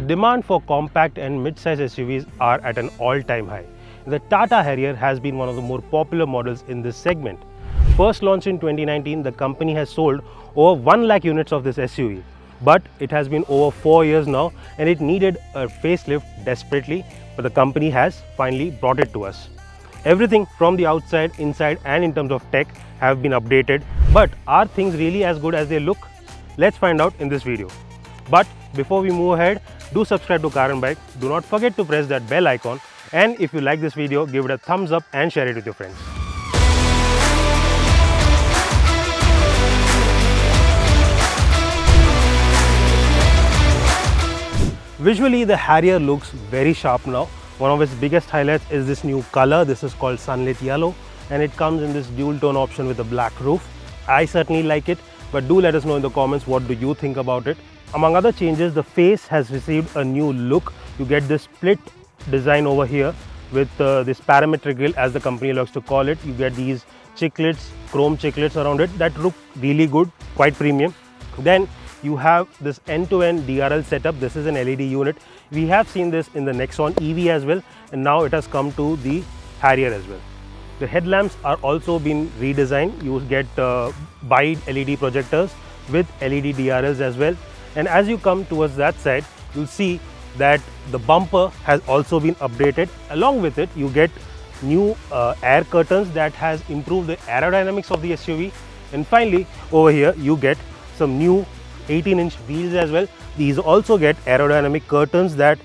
demand for compact and mid-size SUVs are at an all-time high. The Tata Harrier has been one of the more popular models in this segment. First launched in 2019, the company has sold over 1 lakh units of this SUV. But it has been over 4 years now and it needed a facelift desperately, but the company has finally brought it to us. Everything from the outside, inside and in terms of tech have been updated. But are things really as good as they look? Let's find out in this video. But before we move ahead, do subscribe to Carandbike. Do not forget to press that bell icon, and if you like this video, give it a thumbs up and share it with your friends. Visually, the Harrier looks very sharp now. One of its biggest highlights is this new color. This is called Sunlit Yellow and it comes in this dual tone option with a black roof. I certainly like it, but do let us know in the comments what do you think about it. Among other changes, the face has received a new look. You get this split design over here with this parametric grille, as the company likes to call it. You get these chiclets, chrome chiclets around it that look really good, quite premium. Then you have this end-to-end DRL setup. This is an LED unit. We have seen this in the Nexon EV as well, and now it has come to the Harrier as well. The headlamps are also been redesigned. You get wide LED projectors with LED DRLs as well. And as you come towards that side, you'll see that the bumper has also been updated. Along with it, you get new air curtains that has improved the aerodynamics of the SUV. And finally, over here, you get some new 18-inch wheels as well. These also get aerodynamic curtains that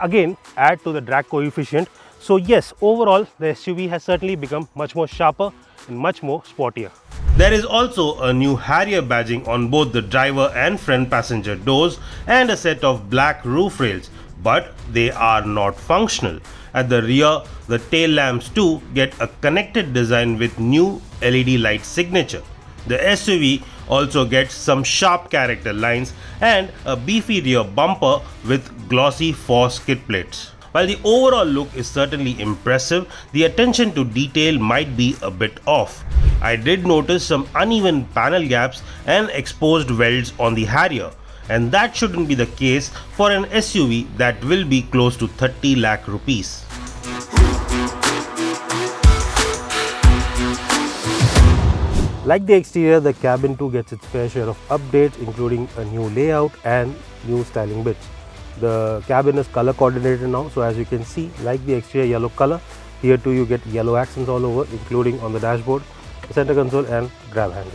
again add to the drag coefficient. So yes, overall the SUV has certainly become much more sharper and much more sportier. There is also a new Harrier badging on both the driver and front passenger doors and a set of black roof rails, but they are not functional. At the rear, the tail lamps too get a connected design with new LED light signature. The SUV also gets some sharp character lines and a beefy rear bumper with glossy 4 skid plates. While the overall look is certainly impressive, the attention to detail might be a bit off. I did notice some uneven panel gaps and exposed welds on the Harrier, and that shouldn't be the case for an SUV that will be close to 30 lakh rupees. Like the exterior, the cabin too gets its fair share of updates, including a new layout and new styling bits. The cabin is color coordinated now, so as you can see, like the exterior yellow color, here too you get yellow accents all over, including on the dashboard, center console and grab handle.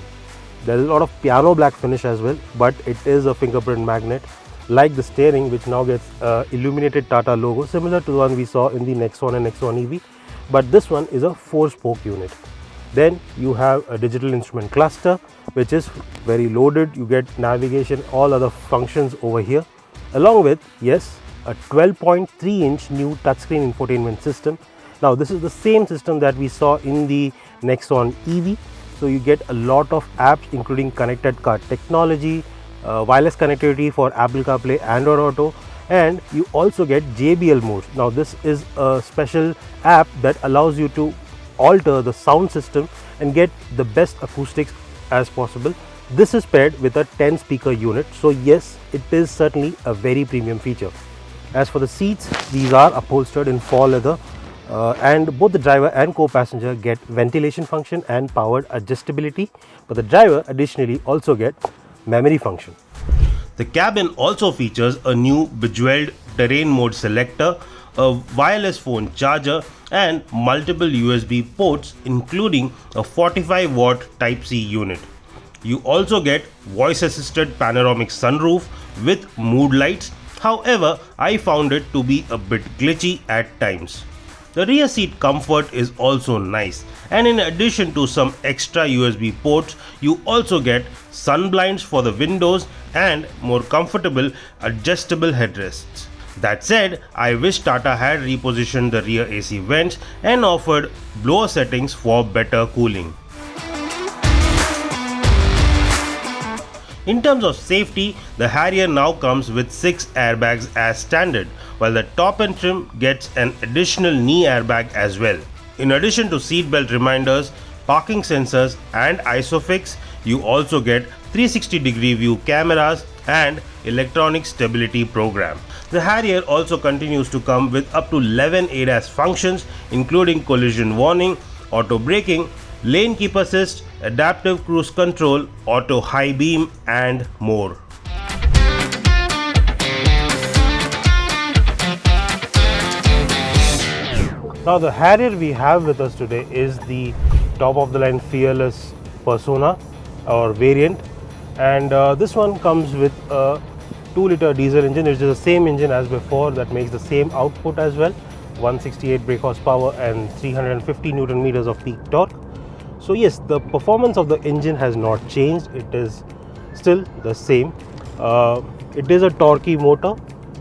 There is a lot of piano black finish as well, but it is a fingerprint magnet, like the steering, which now gets illuminated Tata logo, similar to the one we saw in the Nexon and Nexon EV, but this one is a 4-spoke unit. Then you have a digital instrument cluster, which is very loaded. You get navigation, all other functions over here, along with, yes, a 12.3-inch new touchscreen infotainment system. Now this is the same system that we saw in the Nexon EV. So you get a lot of apps, including connected car technology, wireless connectivity for Apple CarPlay, Android Auto, and you also get JBL modes. Now this is a special app that allows you to alter the sound system and get the best acoustics as possible. This is paired with a 10-speaker unit, so yes, it is certainly a very premium feature. As for the seats, these are upholstered in faux leather and both the driver and co-passenger get ventilation function and powered adjustability, but the driver additionally also get memory function. The cabin also features a new bejeweled terrain mode selector, a wireless phone charger and multiple USB ports, including a 45-watt Type-C unit. You also get voice-assisted panoramic sunroof with mood lights. However, I found it to be a bit glitchy at times. The rear seat comfort is also nice, and in addition to some extra USB ports, you also get sun blinds for the windows and more comfortable adjustable headrests. That said, I wish Tata had repositioned the rear AC vents and offered blower settings for better cooling. In terms of safety, the Harrier now comes with 6 airbags as standard, while the top end trim gets an additional knee airbag as well. In addition to seatbelt reminders, parking sensors and ISOFIX, you also get 360-degree view cameras, and electronic stability program. The Harrier also continues to come with up to 11 ADAS functions, including collision warning, auto braking, lane keep assist, adaptive cruise control, auto high beam, and more. Now the Harrier we have with us today is the top of the line Fearless Persona or variant, and this one comes with a 2-liter diesel engine, which is the same engine as before, that makes the same output as well, 168 brake horsepower and 350 Newton meters of peak torque. So yes, the performance of the engine has not changed, it is still the same. It is a torquey motor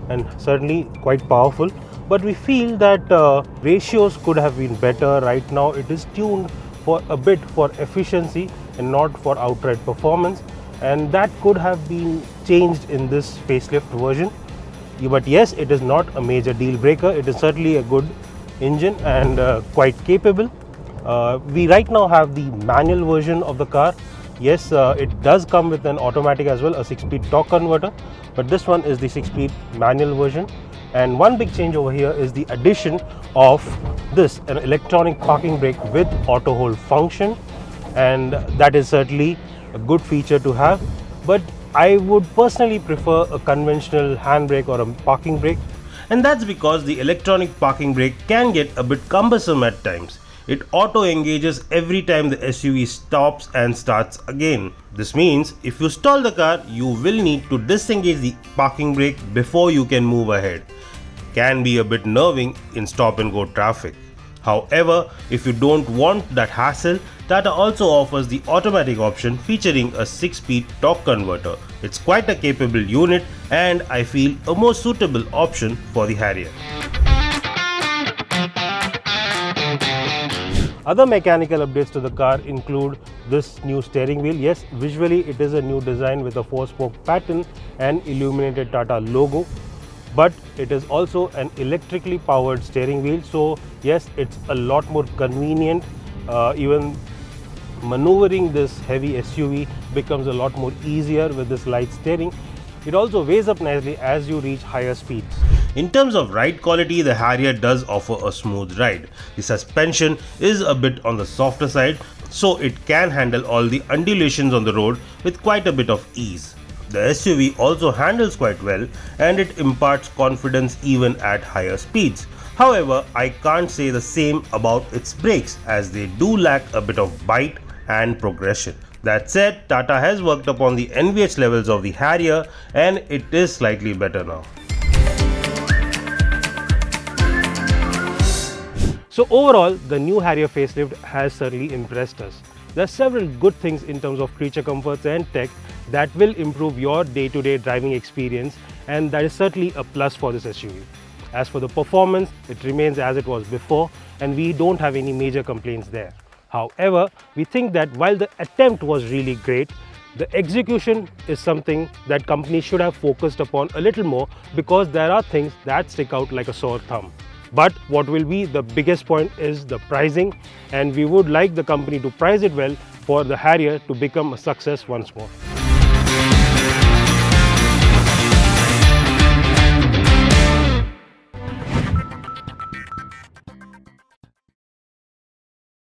and certainly quite powerful, but we feel that ratios could have been better. Right now it is tuned for a bit for efficiency and not for outright performance, and that could have been changed in this facelift version. But yes, it is not a major deal breaker. It is certainly a good engine and quite capable. We right now have the manual version of the car. Yes, it does come with an automatic as well, a 6-speed torque converter, but this one is the 6-speed manual version. And one big change over here is the addition of this, an electronic parking brake with auto hold function, and that is certainly a good feature to have. But I would personally prefer a conventional handbrake or a parking brake, and that's because the electronic parking brake can get a bit cumbersome at times. It auto engages every time the SUV stops and starts again. This means if you stall the car, you will need to disengage the parking brake before you can move ahead. Can be a bit nerving in stop and go traffic. However, if you don't want that hassle, Tata also offers the automatic option featuring a 6-speed torque converter. It's quite a capable unit and I feel a more suitable option for the Harrier. Other mechanical updates to the car include this new steering wheel. Yes, visually it is a new design with a 4-spoke pattern and illuminated Tata logo, but it is also an electrically powered steering wheel. So yes, it's a lot more convenient. Even maneuvering this heavy SUV becomes a lot more easier with this light steering. It also weighs up nicely as you reach higher speeds. In terms of ride quality, the Harrier does offer a smooth ride. The suspension is a bit on the softer side, so it can handle all the undulations on the road with quite a bit of ease. The SUV also handles quite well and it imparts confidence even at higher speeds. However, I can't say the same about its brakes, as they do lack a bit of bite and progression. That said, Tata has worked upon the NVH levels of the Harrier and it is slightly better now. So overall, the new Harrier facelift has certainly impressed us. There are several good things in terms of creature comforts and tech that will improve your day-to-day driving experience, and that is certainly a plus for this SUV. As for the performance, it remains as it was before and we don't have any major complaints there. However, we think that while the attempt was really great, the execution is something that companies should have focused upon a little more, because there are things that stick out like a sore thumb. But what will be the biggest point is the pricing, and we would like the company to price it well for the Harrier to become a success once more.